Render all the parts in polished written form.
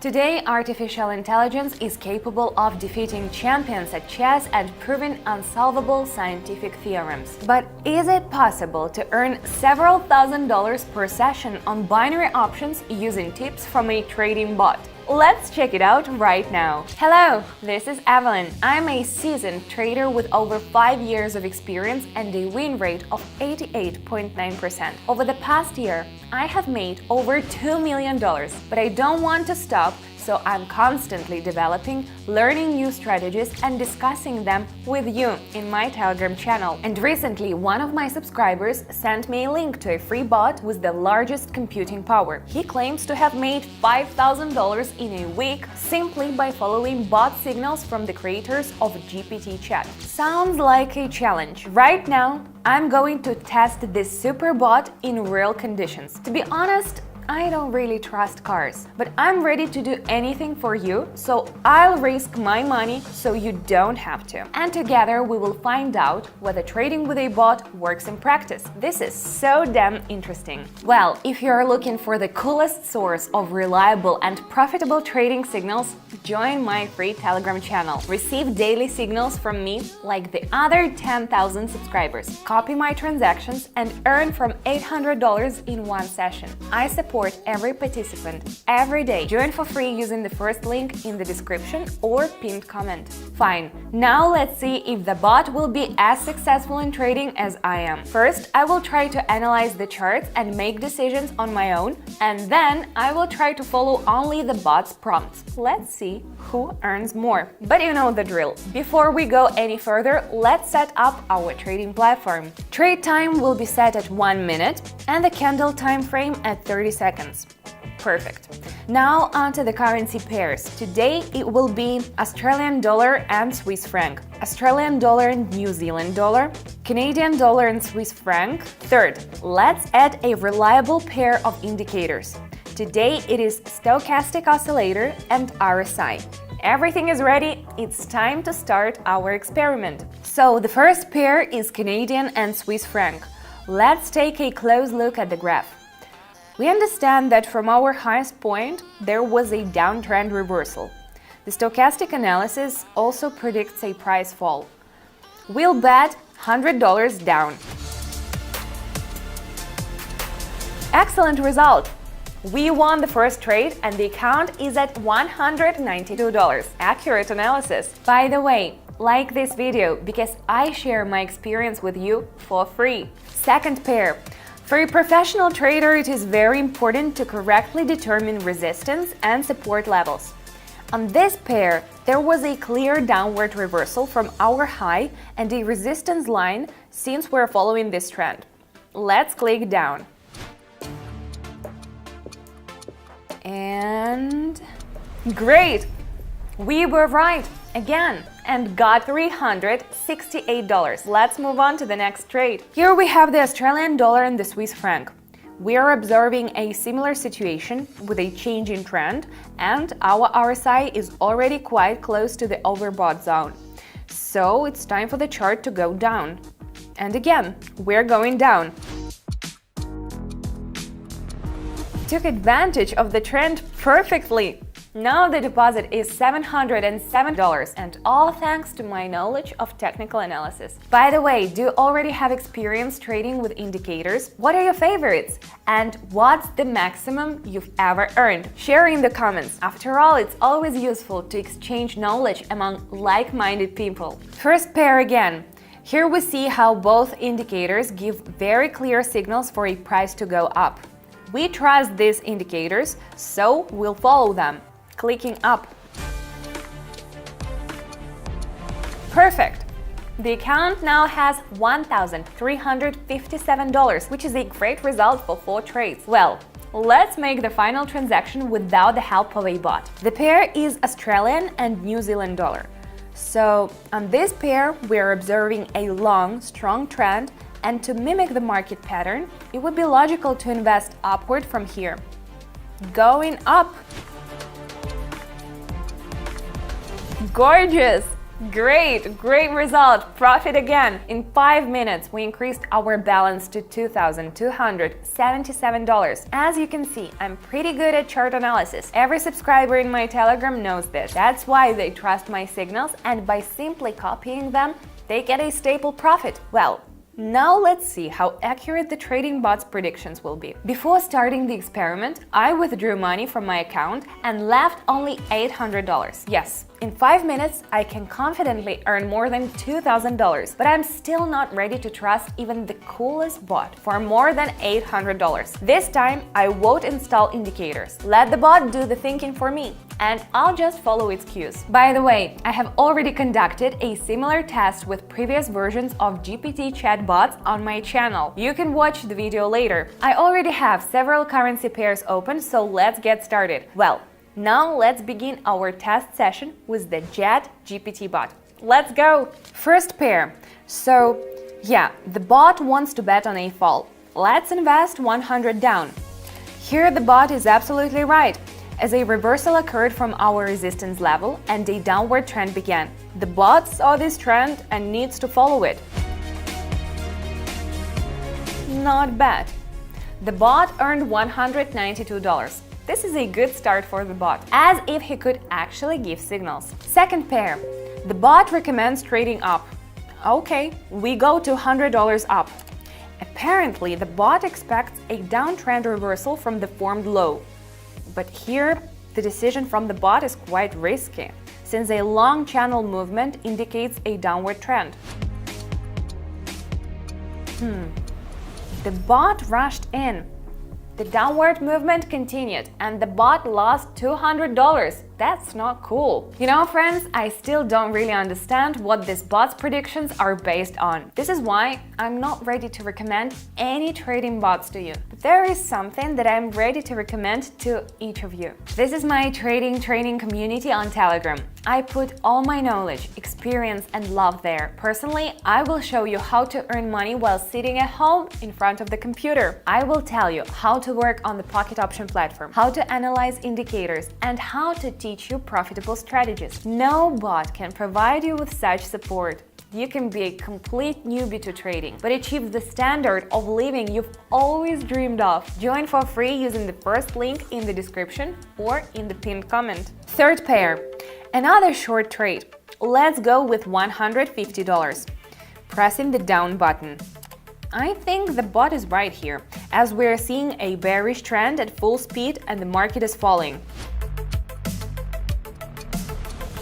Today, artificial intelligence is capable of defeating champions at chess and proving unsolvable scientific theorems. But is it possible to earn several $1,000s per session on binary options using tips from a trading bot? Let's check it out right now. Hello, this is Evelyn. I'm a seasoned trader with over 5 years of experience and a win rate of 88.9%. Over the past year, I have made over $2 million, but I don't want to stop, so I'm constantly developing, learning new strategies and discussing them with you in my Telegram channel. And recently, one of my subscribers sent me a link to a free bot with the largest computing power. He claims to have made $5,000 in a week simply by following bot signals from the creators of GPT Chat. Sounds like a challenge. Right now, I'm going to test this super bot in real conditions. To be honest, I don't really trust cars, but I'm ready to do anything for you, so I'll risk my money so you don't have to. And together we will find out whether trading with a bot works in practice. This is so damn interesting. Well, if you're looking for the coolest source of reliable and profitable trading signals, join my free Telegram channel. Receive daily signals from me like the other 10,000 subscribers. Copy my transactions and earn from $800 in one session. I support every participant every day. Join for free using the first link in the description or pinned comment. Fine, now let's see if the bot will be as successful in trading as I am. First, I will try to analyze the charts and make decisions on my own, and then I will try to follow only the bot's prompts. Let's see who earns more. But you know the drill. Before we go any further, let's set up our trading platform. Trade time will be set at 1 minute and the candle time frame at 30 seconds. Perfect. Now onto the currency pairs. Today it will be Australian dollar and Swiss franc, Australian dollar and New Zealand dollar, Canadian dollar and Swiss franc. Third, let's add a reliable pair of indicators. Today it is stochastic oscillator and RSI. Everything is ready, it's time to start our experiment. So the first pair is Canadian and Swiss franc. Let's take a close look at the graph. We understand that from our highest point, there was a downtrend reversal. The stochastic analysis also predicts a price fall. We'll bet $100 down. Excellent result! We won the first trade and the account is at $192. Accurate analysis. By the way, like this video because I share my experience with you for free. Second pair. For a professional trader, it is very important to correctly determine resistance and support levels. On this pair, there was a clear downward reversal from our high and a resistance line since we're following this trend. Let's click down. And great! We were right again and got $368. Let's move on to the next trade. Here we have the Australian dollar and the Swiss franc. We are observing a similar situation with a change in trend, and our RSI is already quite close to the overbought zone. So it's time for the chart to go down. And again, we're going down. Took advantage of the trend perfectly. Now the deposit is $707, and all thanks to my knowledge of technical analysis. By the way, do you already have experience trading with indicators? What are your favorites? And what's the maximum you've ever earned? Share in the comments. After all, it's always useful to exchange knowledge among like-minded people. First pair again. Here we see how both indicators give very clear signals for a price to go up. We trust these indicators, so we'll follow them. Clicking up. Perfect! The account now has $1,357, which is a great result for 4 trades. Well, let's make the final transaction without the help of a bot. The pair is Australian and New Zealand dollar. So on this pair, we're observing a long, strong trend, and to mimic the market pattern, it would be logical to invest upward from here. Going up! Gorgeous! Great result! Profit again! In 5 minutes, we increased our balance to $2,277. As you can see, I'm pretty good at chart analysis. Every subscriber in my Telegram knows this. That's why they trust my signals, and by simply copying them, they get a stable profit. Well, now let's see how accurate the trading bot's predictions will be. Before starting the experiment, I withdrew money from my account and left only $800. Yes, in 5 minutes, I can confidently earn more than $2,000, but I'm still not ready to trust even the coolest bot for more than $800. This time, I won't install indicators. Let the bot do the thinking for me, and I'll just follow its cues. By the way, I have already conducted a similar test with previous versions of GPT chat bots on my channel. You can watch the video later. I already have several currency pairs open, so let's get started. Well, now let's begin our test session with the Jet GPT bot. Let's go! First pair. So, yeah, the bot wants to bet on a fall. Let's invest 100 down. Here the bot is absolutely right, as a reversal occurred from our resistance level and a downward trend began. The bot saw this trend and needs to follow it. Not bad. The bot earned $192. This is a good start for the bot, as if he could actually give signals. Second pair. The bot recommends trading up. Okay, we go to $100 up. Apparently, the bot expects a downtrend reversal from the formed low. But here, the decision from the bot is quite risky, since a long channel movement indicates a downward trend. The bot rushed in. The downward movement continued, and the bot lost $200. That's not cool. You know, friends, I still don't really understand what this bot's predictions are based on. This is why I'm not ready to recommend any trading bots to you. But there is something that I'm ready to recommend to each of you. This is my trading training community on Telegram. I put all my knowledge, experience, and love there. Personally, I will show you how to earn money while sitting at home in front of the computer. I will tell you how to work on the Pocket Option platform, how to analyze indicators, and how to teach you profitable strategies. No bot can provide you with such support. You can be a complete newbie to trading, but achieve the standard of living you've always dreamed of. Join for free using the first link in the description or in the pinned comment. Third pair. Another short trade. Let's go with $150. Pressing the down button. I think the bot is right here, as we're seeing a bearish trend at full speed and the market is falling.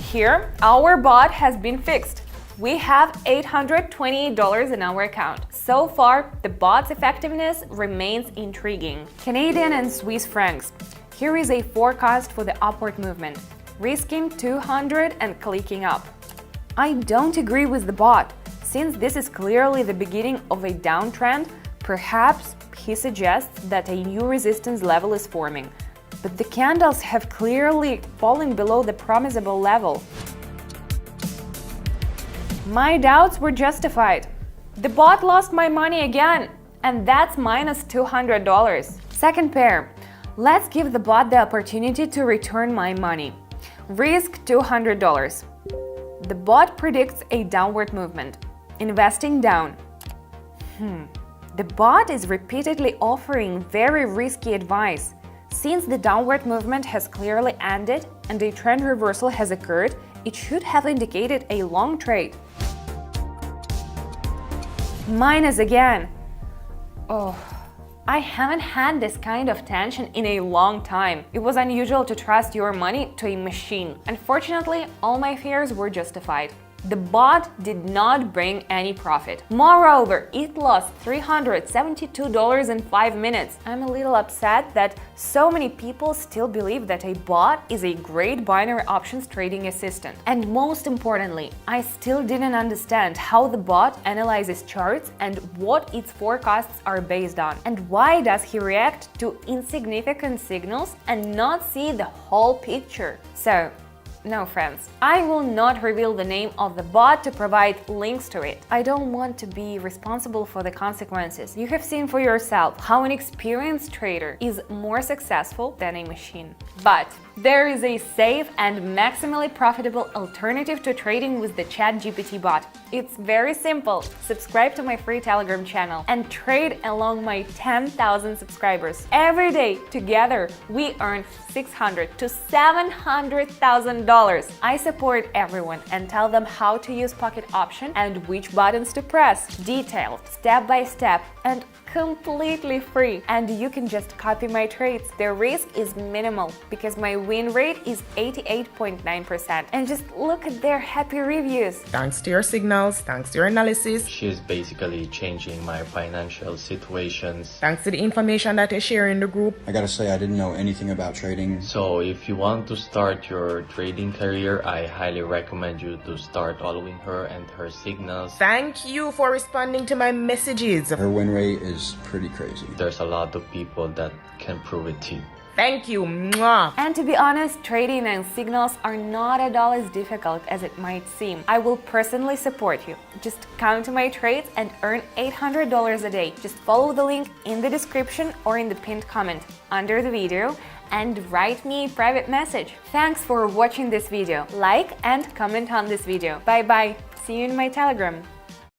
Here, our bot has been fixed. We have $828 in our account. So far, the bot's effectiveness remains intriguing. Canadian and Swiss francs. Here is a forecast for the upward movement. Risking 200 and clicking up. I don't agree with the bot. Since this is clearly the beginning of a downtrend, perhaps he suggests that a new resistance level is forming. But the candles have clearly fallen below the promisable level. My doubts were justified. The bot lost my money again, and that's minus $200. Second pair. Let's give the bot the opportunity to return my money. Risk $200. The bot predicts a downward movement. Investing down. The bot is repeatedly offering very risky advice. Since the downward movement has clearly ended and a trend reversal has occurred, it should have indicated a long trade. Minus again. Oh, I haven't had this kind of tension in a long time. It was unusual to trust your money to a machine. Unfortunately, all my fears were justified. The bot did not bring any profit. Moreover, it lost $372 in 5 minutes. I'm a little upset that so many people still believe that a bot is a great binary options trading assistant. And most importantly, I still didn't understand how the bot analyzes charts and what its forecasts are based on. And why does he react to insignificant signals and not see the whole picture? So, no, friends, I will not reveal the name of the bot to provide links to it. I don't want to be responsible for the consequences. You have seen for yourself how an experienced trader is more successful than a machine. But There is a safe and maximally profitable alternative to trading with the ChatGPT bot. It's very simple. Subscribe to my free Telegram channel and trade along my 10,000 subscribers. Every day, together, we earn $600,000 to $700,000. I support everyone and tell them how to use Pocket Option and which buttons to press. Detailed, step by step, and completely free. And you can just copy my trades. The risk is minimal because my win rate is 88.9%. And just look at their happy reviews. Thanks to your signals, thanks to your analysis, She's basically changing my financial situations. thanks to the information that you share in the group. I gotta say, I didn't know anything about trading. So if you want to start your trading career, I highly recommend you to start following her and her signals. Thank you for responding to my messages. Her win rate is pretty crazy. There's a lot of people that can prove it to you. Thank you. Mwah. And to be honest, trading and signals are not at all as difficult as it might seem. I will personally support you. Just come to my trades and earn $800 a day. Just follow the link in the description or in the pinned comment under the video and write me a private message. Thanks for watching this video. Like and comment on this video. Bye bye. See you in my Telegram.